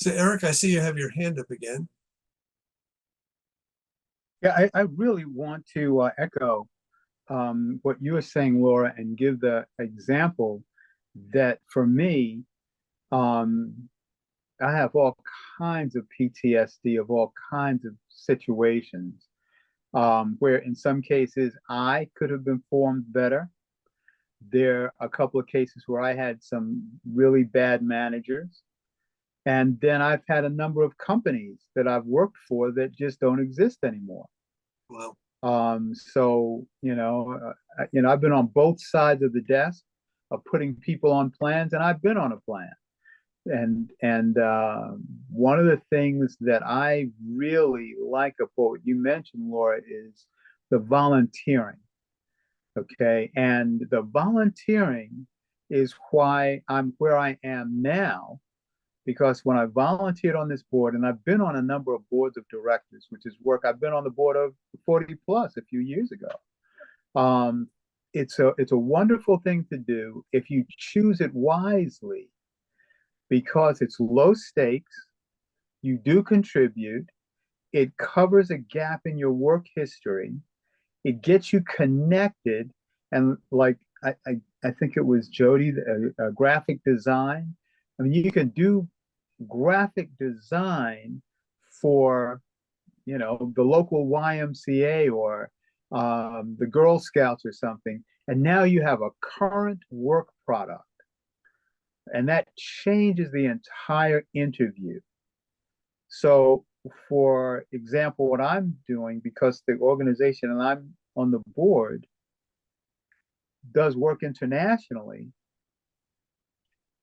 So Eric, I see you have your hand up again. Yeah, I really want to echo what you were saying, Laura, and give the example that for me, um, I have all kinds of PTSD of all kinds of situations where, in some cases, I could have been formed better. There are a couple of cases where I had some really bad managers. And then I've had a number of companies that I've worked for that just don't exist anymore. Well, I've been on both sides of the desk of putting people on plans, and I've been on a plan. And one of the things that I really like about what you mentioned, Laura, is the volunteering. Okay, and the volunteering is why I'm where I am now, because when I volunteered on this board, and I've been on a number of boards of directors, which is work I've been on the board of 40 plus a few years ago. Um, it's a wonderful thing to do if you choose it wisely, because it's low stakes. You do contribute. It covers a gap in your work history. It gets you connected, and like I think it was Jody, graphic design. I mean, you can do graphic design for the local YMCA or the Girl Scouts or something, and now you have a current work product, and that changes the entire interview. So, for example, what I'm doing, because the organization and I'm on the board does work internationally.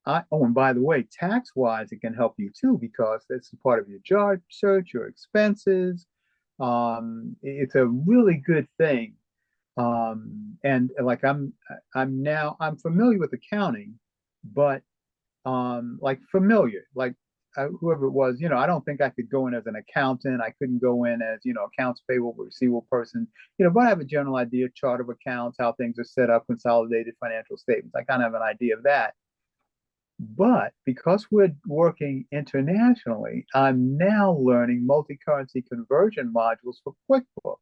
And by the way, tax wise, it can help you too, because that's part of your job search, your expenses. It's a really good thing. And like I'm familiar with accounting, but like familiar, like whoever it was, I don't think I could go in as an accountant. I couldn't go in as, accounts payable, receivable person, but I have a general idea, chart of accounts, how things are set up, consolidated financial statements. I kind of have an idea of that. But because we're working internationally, I'm now learning multi-currency conversion modules for QuickBooks.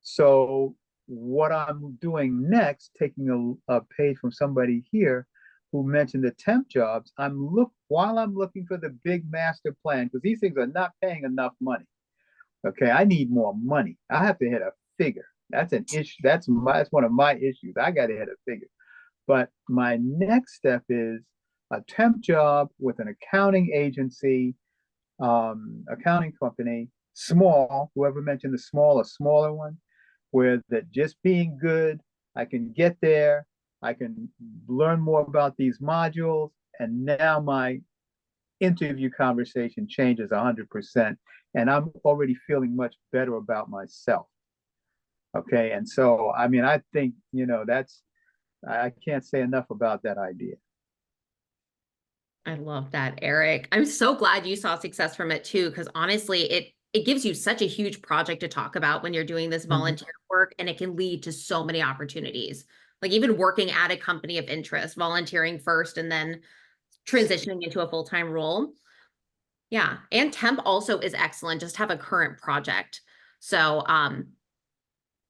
So what I'm doing next, taking a page from somebody here who mentioned the temp jobs, while I'm looking for the big master plan, because these things are not paying enough money. Okay, I need more money. I have to hit a figure. That's an issue. That's one of my issues. I got to hit a figure. But my next step is a temp job with an accounting agency, accounting company, small, whoever mentioned the small, a smaller one, where that just being good, I can get there, I can learn more about these modules, and now my interview conversation changes 100%. And I'm already feeling much better about myself. Okay. And so, I mean, I think, I can't say enough about that idea. I love that, Eric. I'm so glad you saw success from it too, because honestly, it gives you such a huge project to talk about when you're doing this volunteer work, and it can lead to so many opportunities. Like even working at a company of interest, volunteering first and then transitioning into a full-time role. Yeah. And temp also is excellent. Just have a current project. So, and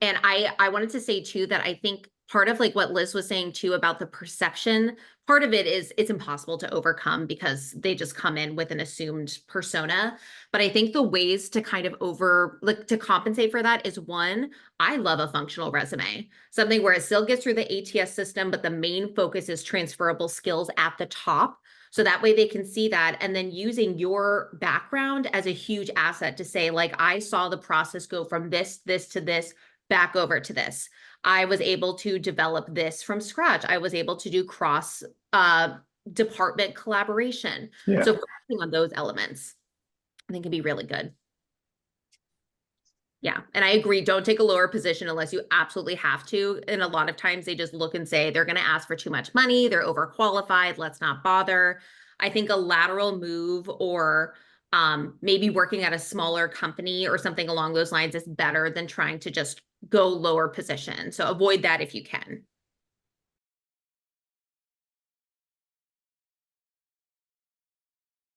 I wanted to say too that I think part of like what Liz was saying too about the perception, part of it is it's impossible to overcome because they just come in with an assumed persona. But I think the ways to kind of to compensate for that is, one, I love a functional resume, something where it still gets through the ATS system, but the main focus is transferable skills at the top. So that way they can see that, and then using your background as a huge asset to say, like, I saw the process go from this to this, back over to this. I was able to develop this from scratch. I was able to do cross department collaboration. Yeah. So focusing on those elements, I think can be really good. Yeah. And I agree. Don't take a lower position unless you absolutely have to. And a lot of times they just look and say, they're going to ask for too much money. They're overqualified. Let's not bother. I think a lateral move or maybe working at a smaller company or something along those lines is better than trying to just go lower position. So avoid that if you can.